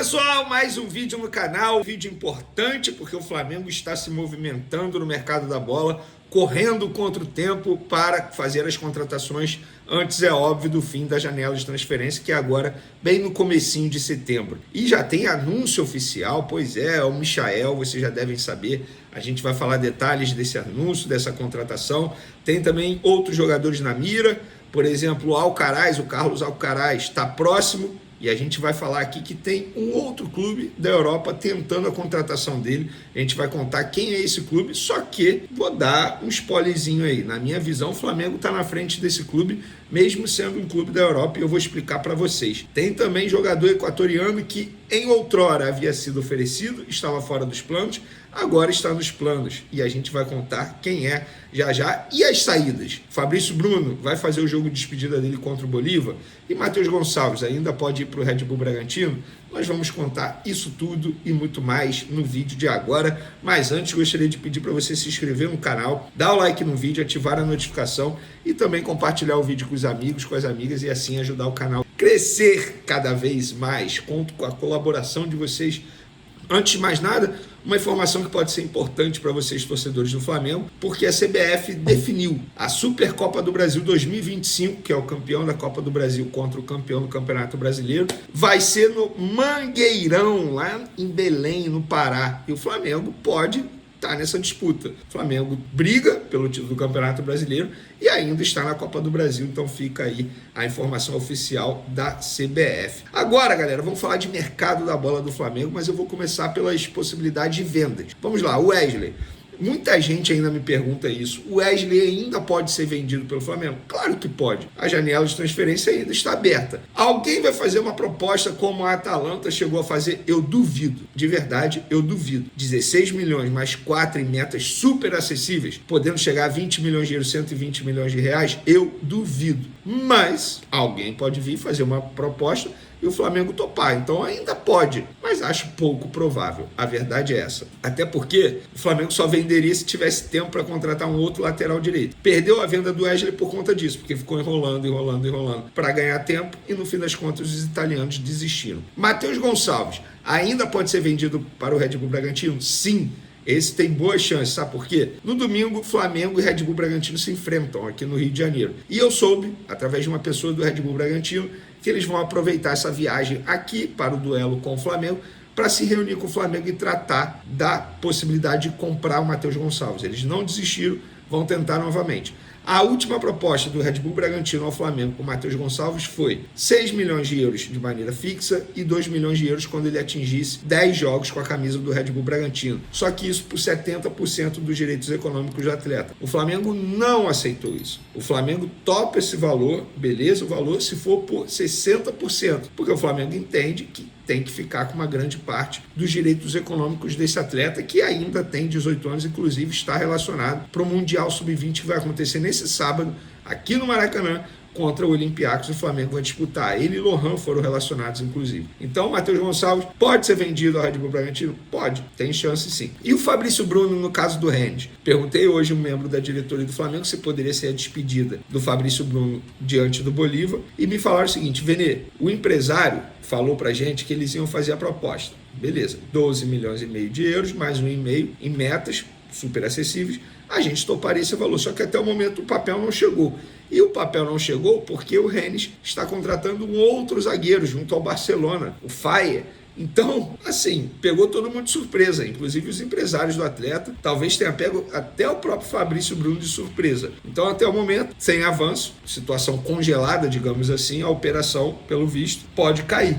Pessoal, mais um vídeo no canal, um vídeo importante porque o Flamengo está se movimentando no mercado da bola, correndo contra o tempo para fazer as contratações antes, é óbvio, do fim da janela de transferência, que é agora bem no comecinho de setembro. E já tem anúncio oficial, pois é o Michael, vocês já devem saber, a gente vai falar detalhes desse anúncio, dessa contratação. Tem também outros jogadores na mira, por exemplo, o Alcaraz, o Carlos Alcaraz está próximo. E a gente vai falar aqui que tem um outro clube da Europa tentando a contratação dele. A gente vai contar quem é esse clube, só que vou dar um spoilerzinho aí. Na minha visão, o Flamengo está na frente desse clube, mesmo sendo um clube da Europa, e eu vou explicar para vocês. Tem também jogador equatoriano que em outrora havia sido oferecido, estava fora dos planos, agora está nos planos. E a gente vai contar quem é já já. E as saídas? Fabrício Bruno vai fazer o jogo de despedida dele contra o Bolívar. E Matheus Gonçalves ainda pode ir para o Red Bull Bragantino? Nós vamos contar isso tudo e muito mais no vídeo de agora. Mas antes, gostaria de pedir para você se inscrever no canal, dar o like no vídeo, ativar a notificação e também compartilhar o vídeo com os amigos, com as amigas e assim ajudar o canal a crescer cada vez mais. Conto com a colaboração de vocês. Antes de mais nada, uma informação que pode ser importante para vocês, torcedores do Flamengo, porque a CBF definiu a Supercopa do Brasil 2025, que é o campeão da Copa do Brasil contra o campeão do Campeonato Brasileiro, vai ser no Mangueirão, lá em Belém, no Pará. E o Flamengo pode estar nessa disputa. O Flamengo briga pelo título do Campeonato Brasileiro e ainda está na Copa do Brasil, então fica aí a informação oficial da CBF. Agora, galera, vamos falar de mercado da bola do Flamengo, mas eu vou começar pelas possibilidades de vendas. Vamos lá, o Wesley. Muita gente ainda me pergunta isso. O Wesley ainda pode ser vendido pelo Flamengo? Claro que pode. A janela de transferência ainda está aberta. Alguém vai fazer uma proposta como a Atalanta chegou a fazer? Eu duvido. De verdade, eu duvido. 16 milhões mais 4 em metas super acessíveis, podendo chegar a 20 milhões de euros, 120 milhões de reais, eu duvido. Mas alguém pode vir fazer uma proposta e o Flamengo topar. Então ainda pode, mas acho pouco provável. A verdade é essa. Até porque o Flamengo só venderia se tivesse tempo para contratar um outro lateral direito. Perdeu a venda do Wesley por conta disso, porque ficou enrolando para ganhar tempo e no fim das contas os italianos desistiram. Matheus Gonçalves ainda pode ser vendido para o Red Bull Bragantino? Sim. Esse tem boas chances, sabe por quê? No domingo, Flamengo e Red Bull Bragantino se enfrentam aqui no Rio de Janeiro. E eu soube, através de uma pessoa do Red Bull Bragantino, que eles vão aproveitar essa viagem aqui para o duelo com o Flamengo, para se reunir com o Flamengo e tratar da possibilidade de comprar o Matheus Gonçalves. Eles não desistiram, vão tentar novamente. A última proposta do Red Bull Bragantino ao Flamengo com o Matheus Gonçalves foi 6 milhões de euros de maneira fixa e 2 milhões de euros quando ele atingisse 10 jogos com a camisa do Red Bull Bragantino. Só que isso por 70% dos direitos econômicos do atleta. O Flamengo não aceitou isso. O Flamengo topa esse valor, beleza, o valor se for por 60%, porque o Flamengo entende que tem que ficar com uma grande parte dos direitos econômicos desse atleta, que ainda tem 18 anos, inclusive está relacionado para o Mundial Sub-20 que vai acontecer nesse sábado, aqui no Maracanã, contra o Olympiacos. O Flamengo vai disputar. Ele e Lohan foram relacionados, inclusive. Então, o Matheus Gonçalves pode ser vendido ao Red Bull Bragantino? Pode, tem chance sim. E o Fabrício Bruno, no caso do Rennes? Perguntei hoje a um membro da diretoria do Flamengo se poderia ser a despedida do Fabrício Bruno diante do Bolívar, e me falaram o seguinte: Vene, o empresário falou pra gente que eles iam fazer a proposta. Beleza, 12 milhões e meio de euros, mais 1,5 em metas super acessíveis, a gente toparia esse valor, só que até o momento o papel não chegou. E o papel não chegou porque o Rennes está contratando um outro zagueiro junto ao Barcelona, o Faye. Então, assim, pegou todo mundo de surpresa, inclusive os empresários do atleta, talvez tenha pego até o próprio Fabrício Bruno de surpresa. Então, até o momento, sem avanço, situação congelada, digamos assim, a operação, pelo visto, pode cair.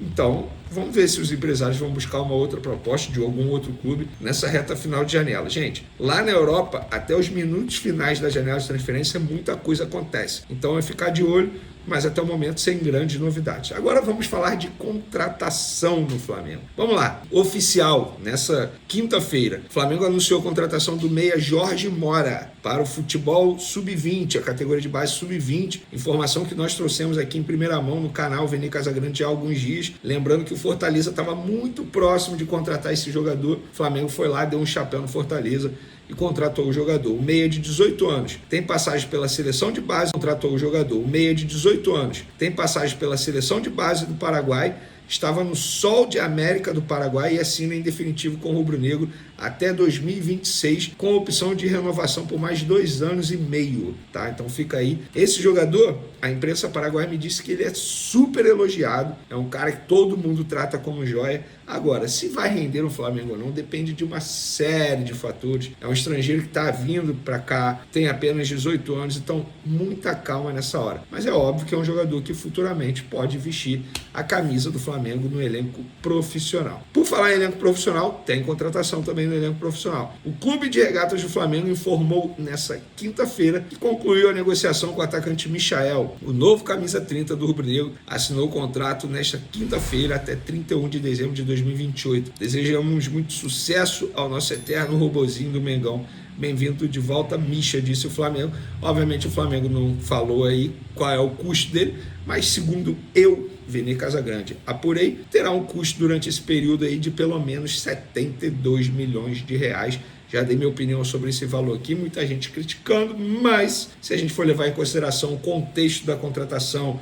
Então, vamos ver se os empresários vão buscar uma outra proposta de algum outro clube nessa reta final de janela. Gente, lá na Europa, até os minutos finais da janela de transferência, muita coisa acontece. Então é ficar de olho, mas até o momento sem grandes novidades. Agora vamos falar de contratação no Flamengo. Vamos lá, oficial, nessa quinta-feira, o Flamengo anunciou a contratação do meia Jorge Mora para o futebol sub-20, a categoria de base sub-20, informação que nós trouxemos aqui em primeira mão no canal Vene Casagrande há alguns dias, lembrando que o Fortaleza estava muito próximo de contratar esse jogador. O Flamengo foi lá, deu um chapéu no Fortaleza e contratou o jogador. O meia de 18 anos tem passagem pela seleção de base, contratou o jogador. O meia de 18 anos tem passagem pela seleção de base do Paraguai estava no Sol de América do Paraguai e assina em definitivo com o rubro-negro até 2026, com a opção de renovação por mais 2 anos e meio, tá? Então fica aí. Esse jogador, a imprensa paraguaia me disse que ele é super elogiado, é um cara que todo mundo trata como joia. Agora, se vai render no Flamengo ou não, depende de uma série de fatores. É um estrangeiro que está vindo para cá, tem apenas 18 anos, então muita calma nessa hora. Mas é óbvio que é um jogador que futuramente pode vestir a camisa do Flamengo no elenco profissional. Por falar em elenco profissional, tem contratação também no elenco profissional. O Clube de Regatas do Flamengo informou nessa quinta-feira que concluiu a negociação com o atacante Michael. O novo camisa 30 do rubro-negro assinou o contrato nesta quinta-feira até 31 de dezembro de 2028. Desejamos muito sucesso ao nosso eterno robozinho do Mengão. Bem-vindo de volta, Misha, disse o Flamengo. Obviamente o Flamengo não falou aí qual é o custo dele, mas segundo eu, Vene Casagrande, apurei, terá um custo durante esse período aí de pelo menos 72 milhões de reais. Já dei minha opinião sobre esse valor aqui, muita gente criticando, mas se a gente for levar em consideração o contexto da contratação,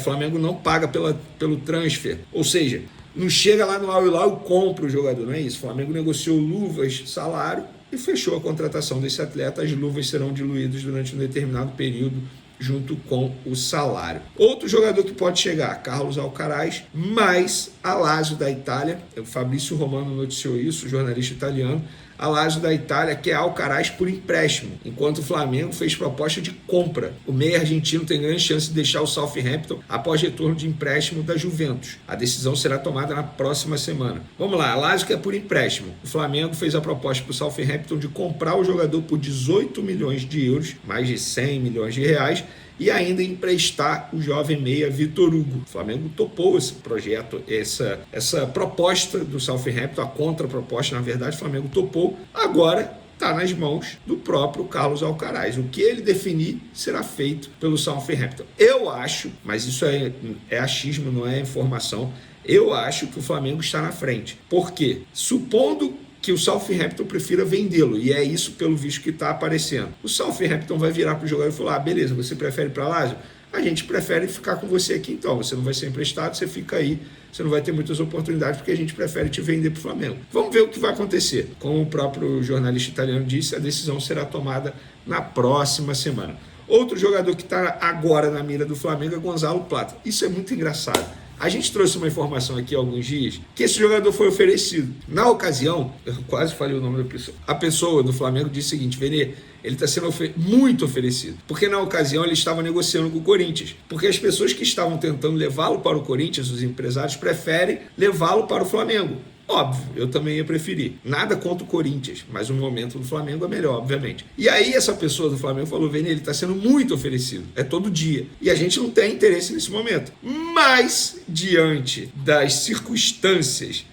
Flamengo não paga pelo transfer, ou seja, não chega lá no Al Hilal e compra o jogador, não é isso. O Flamengo negociou luvas, salário e fechou a contratação desse atleta. As luvas serão diluídas durante um determinado período junto com o salário. Outro jogador que pode chegar, Carlos Alcaraz, mais a Lazio da Itália. O Fabrício Romano noticiou isso, jornalista italiano. A Lazio da Itália quer Alcaraz por empréstimo, enquanto o Flamengo fez proposta de compra. O meio argentino tem grande chance de deixar o Southampton após retorno de empréstimo da Juventus. A decisão será tomada na próxima semana. Vamos lá, a Lazio quer por empréstimo. O Flamengo fez a proposta para o Southampton de comprar o jogador por 18 milhões de euros, mais de 100 milhões de reais, e ainda emprestar o jovem meia Vitor Hugo. O Flamengo topou esse projeto, essa proposta do Southampton, a contraproposta, na verdade, o Flamengo topou. Agora está nas mãos do próprio Carlos Alcaraz. O que ele definir será feito pelo Southampton. Eu acho, mas isso é achismo, não é informação, eu acho que o Flamengo está na frente. Por quê? Supondo que o Southampton prefira vendê-lo, e é isso pelo visto que está aparecendo. O Southampton vai virar para o jogador e falar: beleza, você prefere ir para Lazio? A gente prefere ficar com você aqui então, você não vai ser emprestado, você fica aí, você não vai ter muitas oportunidades porque a gente prefere te vender para o Flamengo. Vamos ver o que vai acontecer. Como o próprio jornalista italiano disse, a decisão será tomada na próxima semana. Outro jogador que está agora na mira do Flamengo é Gonzalo Plata. Isso é muito engraçado. A gente trouxe uma informação aqui há alguns dias que esse jogador foi oferecido. Na ocasião, eu quase falei o nome da pessoa. A pessoa do Flamengo disse o seguinte: Vene, ele está sendo muito oferecido. Porque na ocasião ele estava negociando com o Corinthians. Porque as pessoas que estavam tentando levá-lo para o Corinthians, os empresários, preferem levá-lo para o Flamengo. Óbvio, eu também ia preferir. Nada contra o Corinthians, mas o momento do Flamengo é melhor, obviamente. E aí essa pessoa do Flamengo falou: Vene, ele está sendo muito oferecido. É todo dia. E a gente não tem interesse nesse momento. Mas, diante das circunstâncias,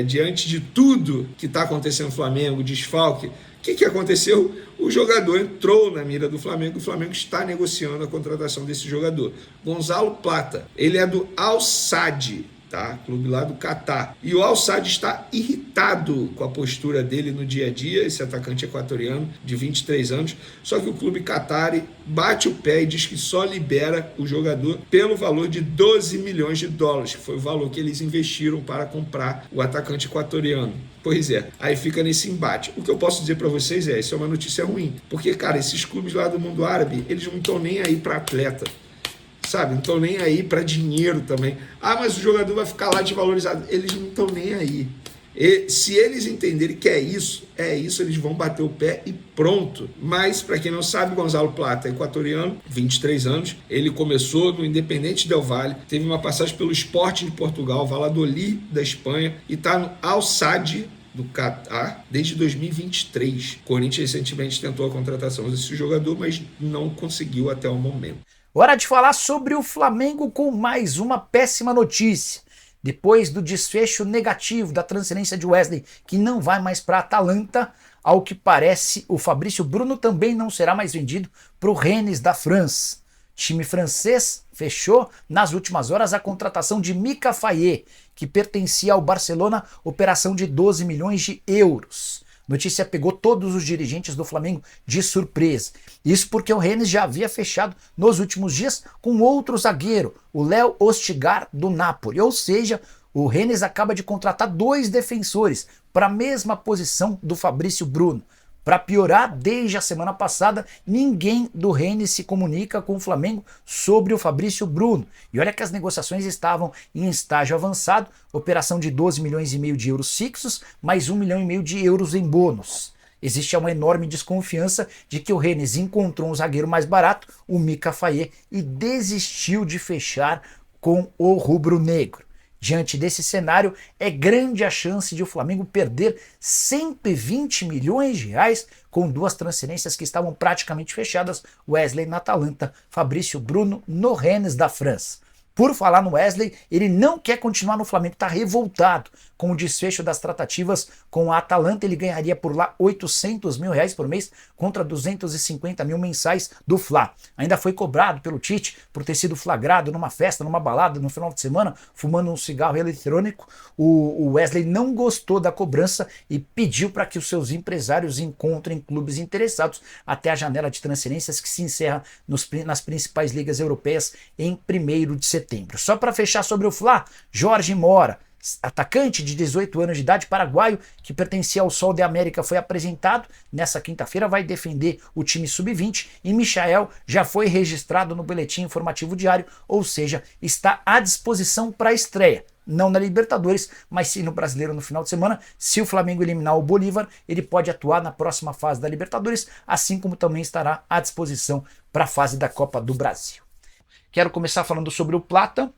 diante de tudo que está acontecendo no Flamengo, desfalque, o que aconteceu? O jogador entrou na mira do Flamengo e o Flamengo está negociando a contratação desse jogador. Gonzalo Plata, ele é do Al Sadd, tá? Clube lá do Catar. E o Al Sadd está irritado com a postura dele no dia a dia, esse atacante equatoriano de 23 anos, só que o clube Qatari bate o pé e diz que só libera o jogador pelo valor de 12 milhões de dólares, que foi o valor que eles investiram para comprar o atacante equatoriano. Pois é, aí fica nesse embate. O que eu posso dizer para vocês isso é uma notícia ruim, porque, cara, esses clubes lá do mundo árabe, eles não estão nem aí para atleta, sabe? Não estão nem aí para dinheiro também. Ah, mas o jogador vai ficar lá desvalorizado. Eles não estão nem aí. E se eles entenderem que é isso, eles vão bater o pé e pronto. Mas, para quem não sabe, Gonzalo Plata é equatoriano, 23 anos. Ele começou no Independente Del Valle, teve uma passagem pelo Sporting de Portugal, Valladolid da Espanha, e está no Al Sadd do Catar desde 2023. O Corinthians recentemente tentou a contratação desse jogador, mas não conseguiu até o momento. Hora de falar sobre o Flamengo com mais uma péssima notícia. Depois do desfecho negativo da transferência de Wesley, que não vai mais para a Atalanta, ao que parece, o Fabrício Bruno também não será mais vendido para o Rennes da França. Time francês fechou nas últimas horas a contratação de Mika Faye, que pertencia ao Barcelona, operação de 12 milhões de euros. notícia pegou todos os dirigentes do Flamengo de surpresa. Isso porque o Rennes já havia fechado nos últimos dias com outro zagueiro, o Léo Ostigar do Napoli. Ou seja, o Rennes acaba de contratar 2 defensores para a mesma posição do Fabrício Bruno. Para piorar, desde a semana passada, ninguém do Rennes se comunica com o Flamengo sobre o Fabrício Bruno. E olha que as negociações estavam em estágio avançado, operação de 12 milhões e meio de euros fixos, mais 1,5 milhão de euros em bônus. Existe uma enorme desconfiança de que o Rennes encontrou um zagueiro mais barato, o Mika Faye, e desistiu de fechar com o rubro-negro. Diante desse cenário, é grande a chance de o Flamengo perder 120 milhões de reais com 2 transferências que estavam praticamente fechadas, Wesley na Atalanta, Fabrício Bruno no Rennes da França. Por falar no Wesley, ele não quer continuar no Flamengo, está revoltado com o desfecho das tratativas com a Atalanta. Ele ganharia por lá 800 mil reais por mês contra 250 mil mensais do Fla. Ainda foi cobrado pelo Tite por ter sido flagrado numa festa, numa balada no final de semana, fumando um cigarro eletrônico. O Wesley não gostou da cobrança e pediu para que os seus empresários encontrem clubes interessados até a janela de transferências que se encerra nas principais ligas europeias em 1º de setembro. Só para fechar sobre o Fla, Jorge Mora, atacante de 18 anos de idade, paraguaio, que pertencia ao Sol de América, foi apresentado nessa quinta-feira, vai defender o time sub-20, e Michael já foi registrado no boletim informativo diário, ou seja, está à disposição para a estreia. Não na Libertadores, mas sim no Brasileiro no final de semana. Se o Flamengo eliminar o Bolívar, ele pode atuar na próxima fase da Libertadores, assim como também estará à disposição para a fase da Copa do Brasil. Quero começar falando sobre o Plata.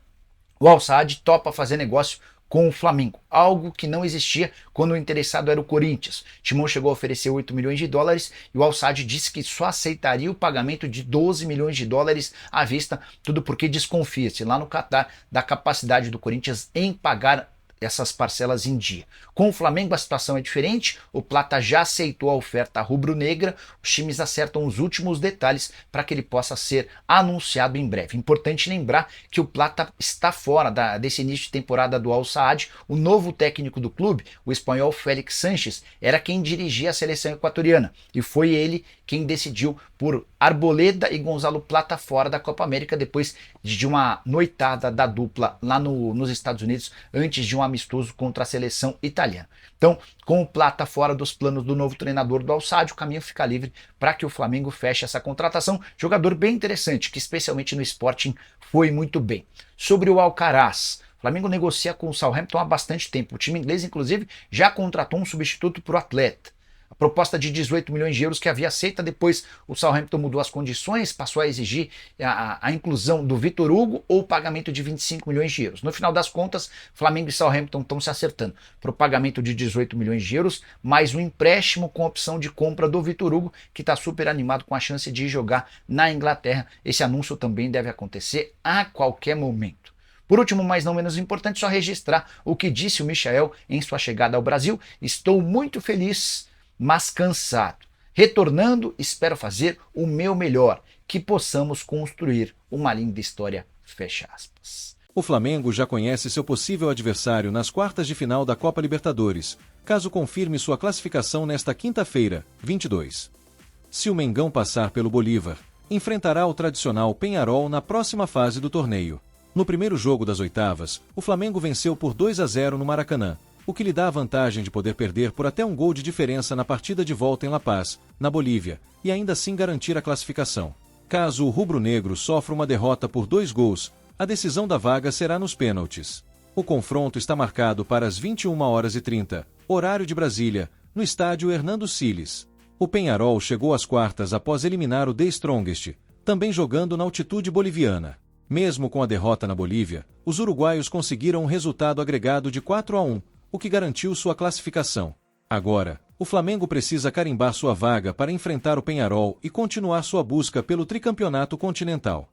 O Al Saad topa fazer negócio com o Flamengo, algo que não existia quando o interessado era o Corinthians. Timão chegou a oferecer 8 milhões de dólares e o Al Saad disse que só aceitaria o pagamento de 12 milhões de dólares à vista, tudo porque desconfia-se lá no Catar da capacidade do Corinthians em pagar essas parcelas em dia. Com o Flamengo a situação é diferente, o Plata já aceitou a oferta rubro-negra, os times acertam os últimos detalhes para que ele possa ser anunciado em breve. Importante lembrar que o Plata está fora desse início de temporada do Al Saad. O novo técnico do clube, o espanhol Félix Sánchez, era quem dirigia a seleção equatoriana e foi ele quem decidiu por Arboleda e Gonzalo Plata fora da Copa América depois de uma noitada da dupla lá nos Estados Unidos antes de um amistoso contra a seleção italiana. Então, com o Plata fora dos planos do novo treinador do Al Saad, o caminho fica livre para que o Flamengo feche essa contratação. Jogador bem interessante, que especialmente no Sporting foi muito bem. Sobre o Alcaraz, o Flamengo negocia com o Southampton há bastante tempo. O time inglês, inclusive, já contratou um substituto para o atleta. A proposta de 18 milhões de euros que havia aceita, depois o Southampton mudou as condições, passou a exigir a inclusão do Vitor Hugo ou o pagamento de 25 milhões de euros. No final das contas, Flamengo e Southampton estão se acertando para o pagamento de 18 milhões de euros, mais um empréstimo com opção de compra do Vitor Hugo, que está super animado com a chance de jogar na Inglaterra. Esse anúncio também deve acontecer a qualquer momento. Por último, mas não menos importante, só registrar o que disse o Michael em sua chegada ao Brasil. Estou muito feliz, mas cansado. Retornando, espero fazer o meu melhor, que possamos construir uma linda história, fecha aspas. O Flamengo já conhece seu possível adversário nas quartas de final da Copa Libertadores, caso confirme sua classificação nesta quinta-feira, 22. Se o Mengão passar pelo Bolívar, enfrentará o tradicional Peñarol na próxima fase do torneio. No primeiro jogo das oitavas, o Flamengo venceu por 2-0 no Maracanã, o que lhe dá a vantagem de poder perder por até um gol de diferença na partida de volta em La Paz, na Bolívia, e ainda assim garantir a classificação. Caso o rubro-negro sofra uma derrota por 2 gols, a decisão da vaga será nos pênaltis. O confronto está marcado para as 21h30, horário de Brasília, no estádio Hernando Siles. O Peñarol chegou às quartas após eliminar o The Strongest, também jogando na altitude boliviana. Mesmo com a derrota na Bolívia, os uruguaios conseguiram um resultado agregado de 4-1, o que garantiu sua classificação. Agora, o Flamengo precisa carimbar sua vaga para enfrentar o Peñarol e continuar sua busca pelo tricampeonato continental.